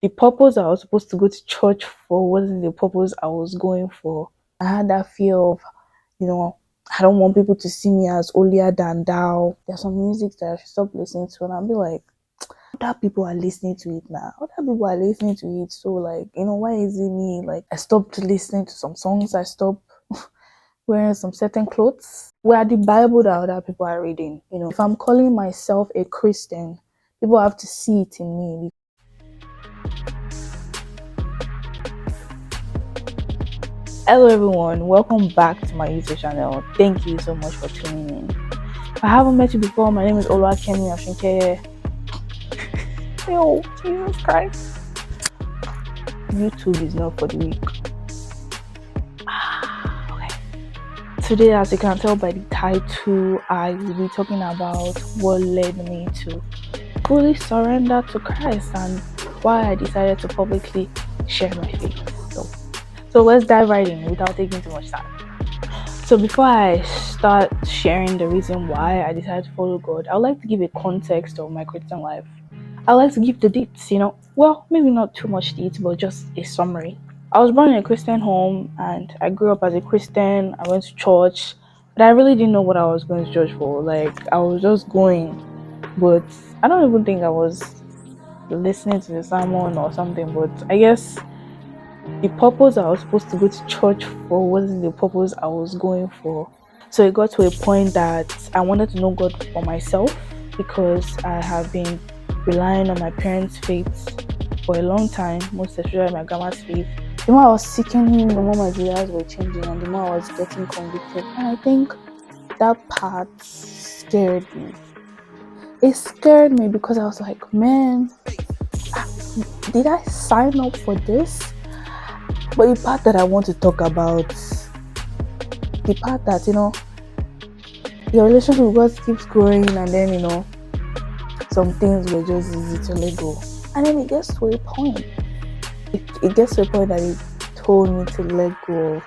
the purpose I was supposed to go to church for wasn't the purpose I was going for. I had that fear of, you know, I don't want people to see me as holier than thou. There's some music that I should stop listening to, and I'll be like, other people are listening to it now. Other people are listening to it. So, like, why is it me? Like, I stopped listening to some songs. I stopped wearing some certain clothes. Where the Bible that other people are reading. If I'm calling myself a Christian, people have to see it in me. Hello everyone, welcome back to my YouTube channel. Thank you so much for tuning in. If I haven't met you before, my name is Oluwakemi Oshinkeye. Yo, Jesus Christ. YouTube is not for the weak. Okay. Today, as you can tell by the title, I will be talking about what led me to fully surrender to Christ and why I decided to publicly share my faith. So let's dive right in without taking too much time. So before I start sharing the reason why I decided to follow God, I would like to give a context of my Christian life. I like to give the deets, well, maybe not too much deets, but just a summary. I was born in a Christian home and I grew up as a Christian. I went to church, but I really didn't know what I was going to church for. Like, I was just going, but I don't even think I was listening to the sermon or something, but I guess the purpose I was supposed to go to church for wasn't the purpose I was going for. So it got to a point that I wanted to know God for myself because I have been relying on my parents' faith for a long time, most especially my grandma's faith. The more I was seeking Him, the more my desires were changing and the more I was getting convicted. And I think that part scared me. It scared me because I was like, man, did I sign up for this? But the part that I want to talk about, the part that, your relationship with God keeps growing and then, some things were just easy to let go. And then it gets to a point. It gets to a point that it told me to let go of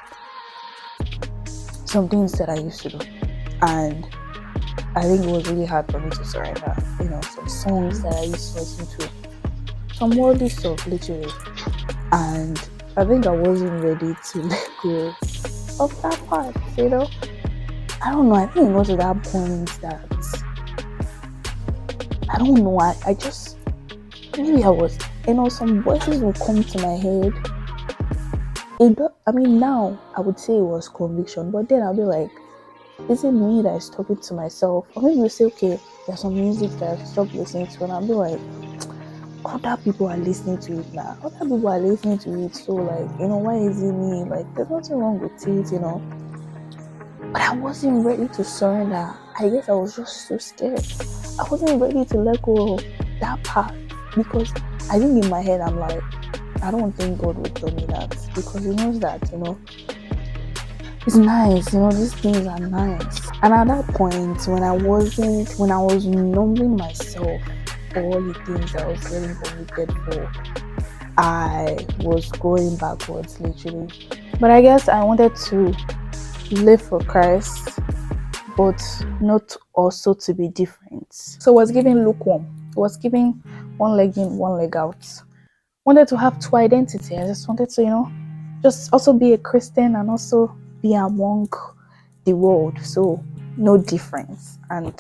some things that I used to do. And I think it was really hard for me to surrender. Some songs that I used to listen to. Some worldly stuff, literally. And I think I wasn't ready to let go of that part, I don't know, I think it got to that point that I don't know, I just, maybe I was, some voices will come to my head. Now I would say it was conviction, but then I'll be like, is it me that is talking to myself? Or maybe you say, okay, there's some music that I stop listening to, and I'll be like, other people are listening to it now. Other people are listening to it, so like, why is it me? Like, there's nothing wrong with it, But I wasn't ready to surrender. I guess I was just so scared. I wasn't ready to let go of that part because I think in my head I'm like, I don't think God would tell me that because He knows that, it's nice, these things are nice. And at that point, when I was numbing myself for all the things I was getting convicted for, I was going backwards, literally. But I guess I wanted to live for Christ, but not also to be different. So I was giving lukewarm. I was giving one leg in, one leg out. Wanted to have two identity. I just wanted to, just also be a Christian and also be among the world. So no difference. And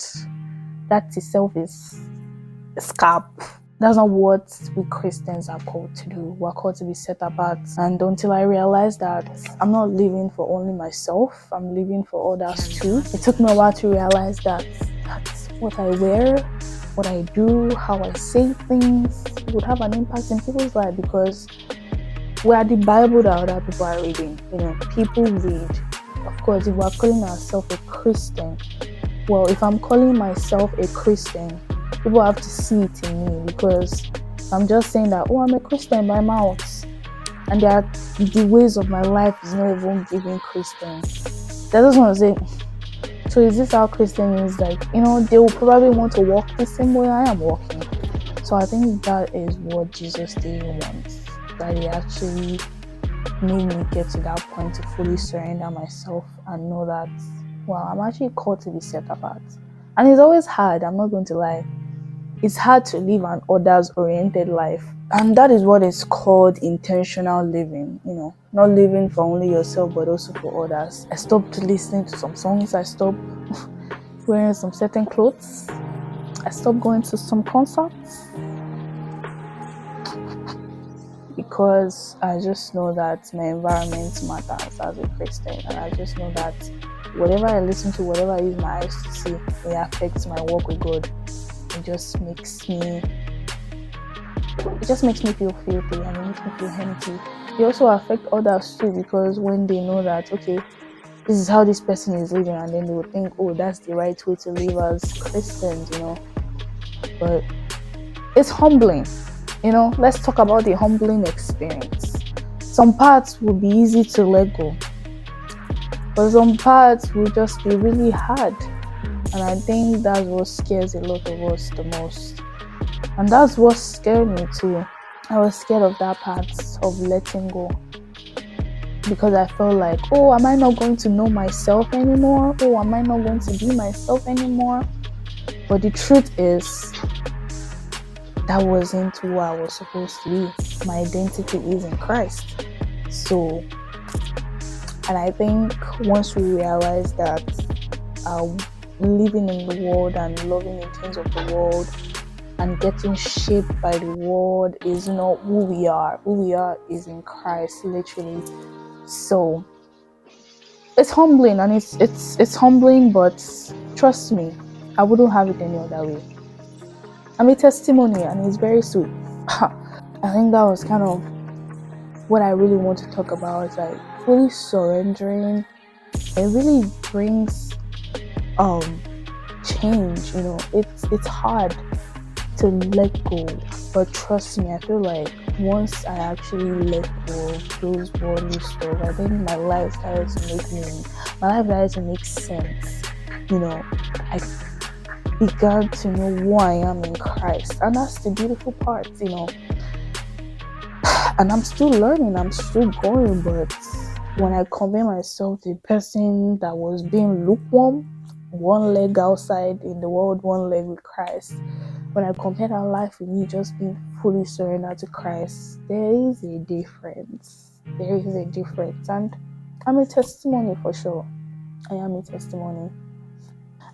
that itself is a scab. That's not what we Christians are called to do. We're called to be set apart. And until I realized that I'm not living for only myself, I'm living for others too. It took me a while to realize that that's what I wear, what I do, how I say things would have an impact in people's life because we are the Bible that other people are reading. People read. Of course, if we're calling ourselves a Christian, well, if I'm calling myself a Christian, people have to see it in me because I'm just saying that, I'm a Christian by mouth, and the ways of my life is not even giving Christian. They just want to say, so is this how Christian is? Like, they will probably want to walk the same way I am walking. So I think that is what Jesus did want, that He actually made me get to that point to fully surrender myself and know that, I'm actually called to be set apart. And it's always hard, I'm not going to lie. it's hard to live an others-oriented life. And that is what is called intentional living, not living for only yourself but also for others. I stopped listening to some songs, I stopped wearing some certain clothes, I stopped going to some concerts because I just know that my environment matters as a Christian, and I just know that whatever I listen to, whatever I use my eyes to see, it affects my walk with God. It just makes me feel filthy, and it makes me feel empty. It also affects others too, because when they know that, okay, this is how this person is living, and then they will think, oh, that's the right way to live as Christians, But it's humbling, Let's talk about the humbling experience. Some parts will be easy to let go, but some parts will just be really hard. And I think that's what scares a lot of us the most. And that's what scared me too. I was scared of that part of letting go, because I felt like, oh, am I not going to know myself anymore? Oh, am I not going to be myself anymore? But the truth is, that wasn't who I was supposed to be. My identity is in Christ. So, and I think once we realize that living in the world and loving the things of the world and getting shaped by the world is not who we are. Who we are is in Christ, literally. So it's humbling, and it's humbling, but trust me, I wouldn't have it any other way. I'm a testimony, and it's very sweet. I think that was kind of what I really want to talk about, like fully surrendering. It really brings change. It's hard to let go, but trust me, I feel like once I actually let go of those worldly stuff, I think my life started to make sense. I began to know who I am in Christ, and that's the beautiful part. And I'm still learning, I'm still going, but when I compare myself to the person that was being lukewarm, one leg outside in the world, one leg with Christ, when I compare that life with me just being fully surrendered to Christ, there is a difference. And I'm a testimony for sure. I am a testimony.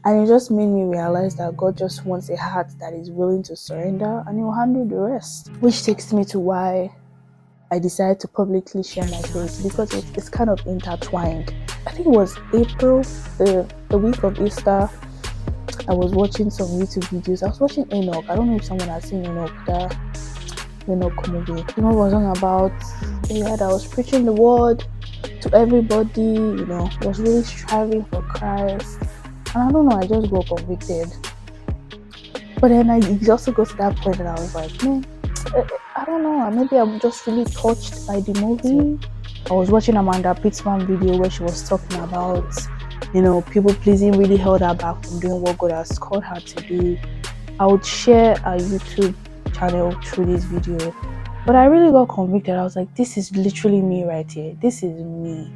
And it just made me realize that God just wants a heart that is willing to surrender, and He'll handle the rest. Which takes me to why I decided to publicly share my faith, because it's kind of intertwined. I think it was April, the week of Easter. I was watching some YouTube videos. I was watching Enoch. I don't know if someone has seen Enoch, the Enoch movie. Was on about that I was preaching the word to everybody, was really striving for Christ. And I don't know, I just got convicted. But then it also got to that point that I was like, man, I don't know, maybe I'm just really touched by the movie. I was watching Amanda Pittman video where she was talking about, people pleasing really held her back from doing what God has called her to do. I would share a YouTube channel through this video. But I really got convicted. I was like, this is literally me right here. This is me.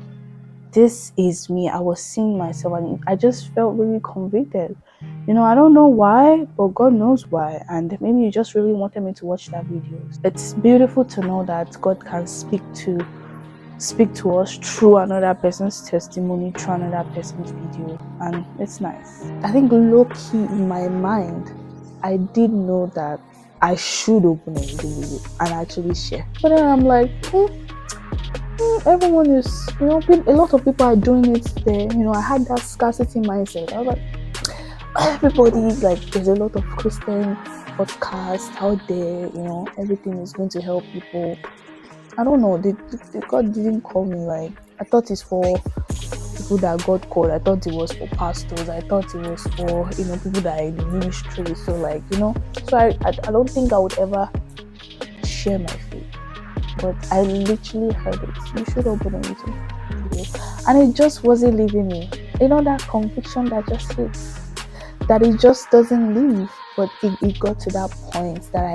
I was seeing myself, and I just felt really convicted. I don't know why, but God knows why. And maybe He just really wanted me to watch that video. It's beautiful to know that God can speak to us through another person's testimony, through another person's video, and it's nice. I think low-key in my mind, I did know that I should open a video and actually share. But then I'm like, everyone is, a lot of people are doing it there. I had that scarcity mindset. I was like, everybody, like, there's a lot of Christian podcasts out there, everything is going to help people. I don't know, God didn't call me. Like, I thought it's for people that God called. I thought it was for pastors. I thought it was for, people that are in the ministry. So, like, so I don't think I would ever share my faith. But I literally heard it. You should open a YouTube video. And it just wasn't leaving me. That conviction that just hits. That it just doesn't leave. But it got to that point that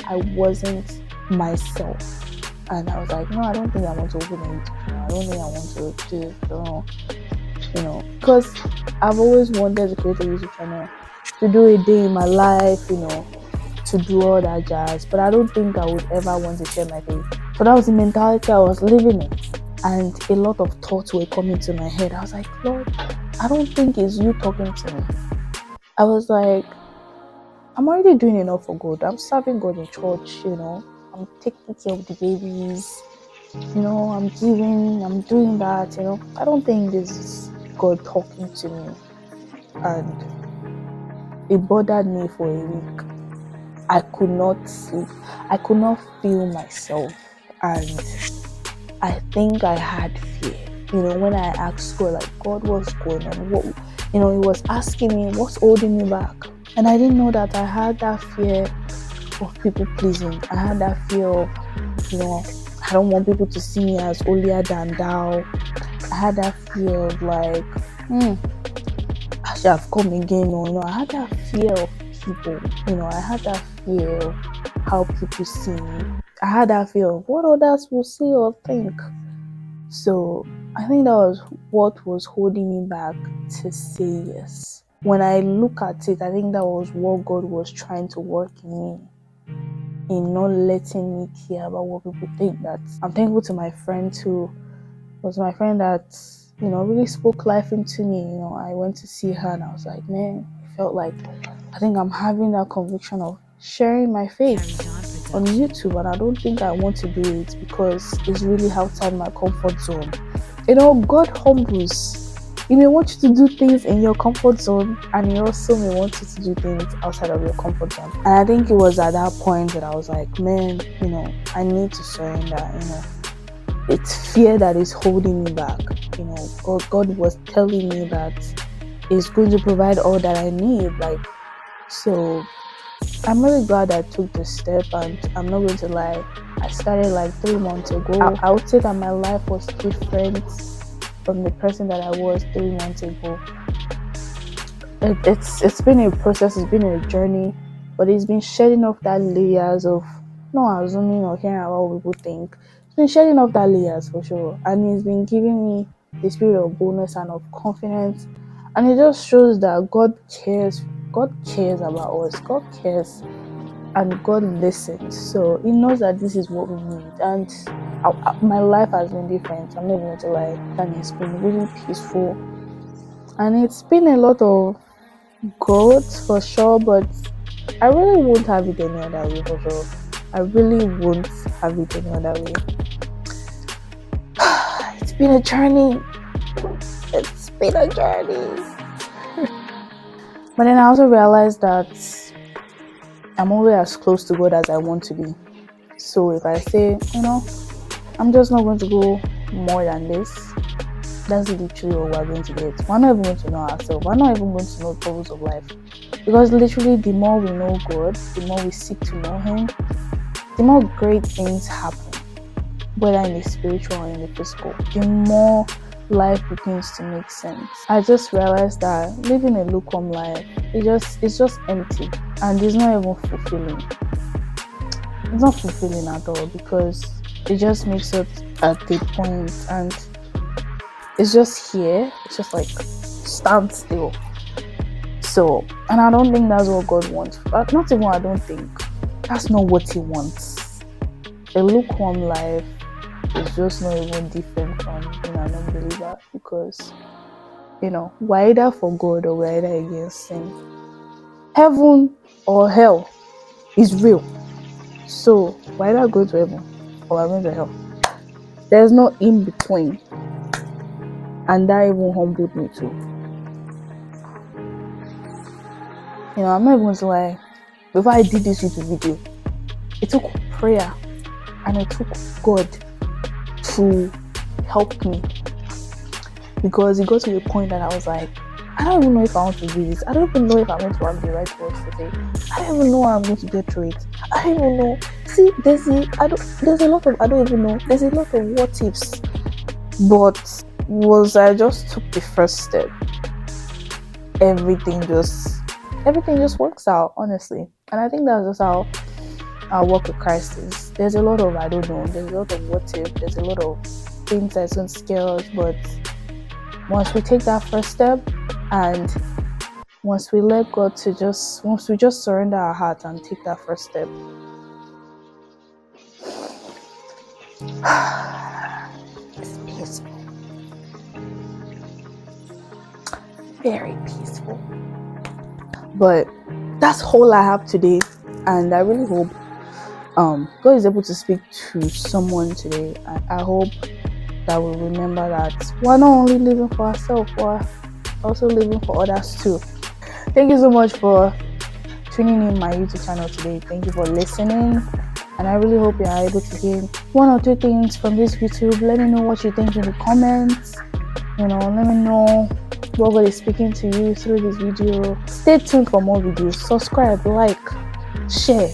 I wasn't myself. And I was like, no, I don't think I want to open a YouTube channel. I don't think I want to do it. Because I've always wanted to create a YouTube channel, to do a day in my life, to do all that jazz, but I don't think I would ever want to share my faith. So that was the mentality I was living in. And a lot of thoughts were coming to my head. I was like, Lord, I don't think it's you talking to me. I was like, I'm already doing enough for God. I'm serving God in church, I'm taking care of the babies, I'm giving, I'm doing that, I don't think this is God talking to me. And it bothered me for a week. I could not sleep. I could not feel myself. And I think I had fear. When I asked God, like, God, what's going on? What, he was asking me, what's holding me back? And I didn't know that I had that fear of people pleasing. I had that fear of, I don't want people to see me as holier than thou. I had that fear of like, I should have come again. I had that fear of people. I had that fear of how people see me. I had that fear of what others will say or think. So I think that was what was holding me back to say yes. When I look at it, I think that was what God was trying to work in me, in not letting me care about what people think. That I'm thankful to my friend who was my friend that really spoke life into me. I went to see her and I was like, man, it felt like I think I'm having that conviction of sharing my faith on YouTube, and I don't think I want to do it because it's really outside my comfort zone. God humbles. He may want you to do things in your comfort zone, and he also may want you to do things outside of your comfort zone. And I think it was at that point that I was like, man, I need to surrender. It's fear that is holding me back. God was telling me that he's going to provide all that I need. So I'm really glad I took this step, and I'm not going to lie, I started like 3 months ago. I would say that my life was different from the person that I was 3 months ago. It's been a process, it's been a journey, but it's been shedding off that layers of not assuming or caring about what people think. It's been shedding off that layers for sure, and it's been giving me the spirit of boldness and of confidence, and it just shows that God cares about us. God cares and God listens, so he knows that this is what we need. And my life has been different, I'm not even going to lie, and it's been really peaceful, and it's been a lot of growth for sure, but I really won't have it any other way for sure. I really won't have it any other way. It's been a journey. But then I also realized that I'm only as close to God as I want to be. So if I say, I'm just not going to go more than this, that's literally what we're going to get. We're not even going to know ourselves. We're not even going to know the troubles of life. Because literally, the more we know God, the more we seek to know him, the more great things happen, whether in the spiritual or in the physical. The more life begins to make sense. I just realized that living a lukewarm life, it's just empty, and it's not even fulfilling. It's not fulfilling at all, because it just makes it at the point, and it's just here. It's just like stand still. So, and I don't think that's what God wants. Not even I don't think. That's not what he wants. A lukewarm life is just not even different from being an unbeliever, because we're either for God or we're either against sin. Heaven or hell is real. So we're either going to heaven or we're going to hell. There's no in between. And that even humbled me too. I'm not even going to lie. Before I did this YouTube video, it took prayer and it took God to help me, because it got to a point that I was like, I don't even know if I want to do this. I don't even know if I'm going to have the right words to say. I don't even know how I'm going to get through it. I don't even know. See, there's a lot of I don't even know. There's a lot of what ifs. But I just took the first step, everything just works out, honestly. And I think that's just how our walk with Christ is. There's a lot of I don't know. There's a lot of what if. There's a lot of things that's going to scare us. But once we take that first step and once we let God to once we just surrender our heart and take that first step. It's peaceful. Very peaceful. But that's all I have today, and I really hope God is able to speak to someone today. I hope that we remember that we're not only living for ourselves, we're also living for others too. Thank you so much for tuning in my YouTube channel today. Thank you for listening, and I really hope you are able to gain one or two things from this YouTube. Let me know what you think in the comments. Let me know what God is speaking to you through this video. Stay tuned for more videos. Subscribe, like, share,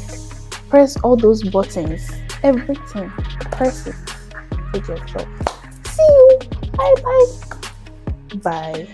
press all those buttons. Everything, press it. Take yourself. See you. Bye.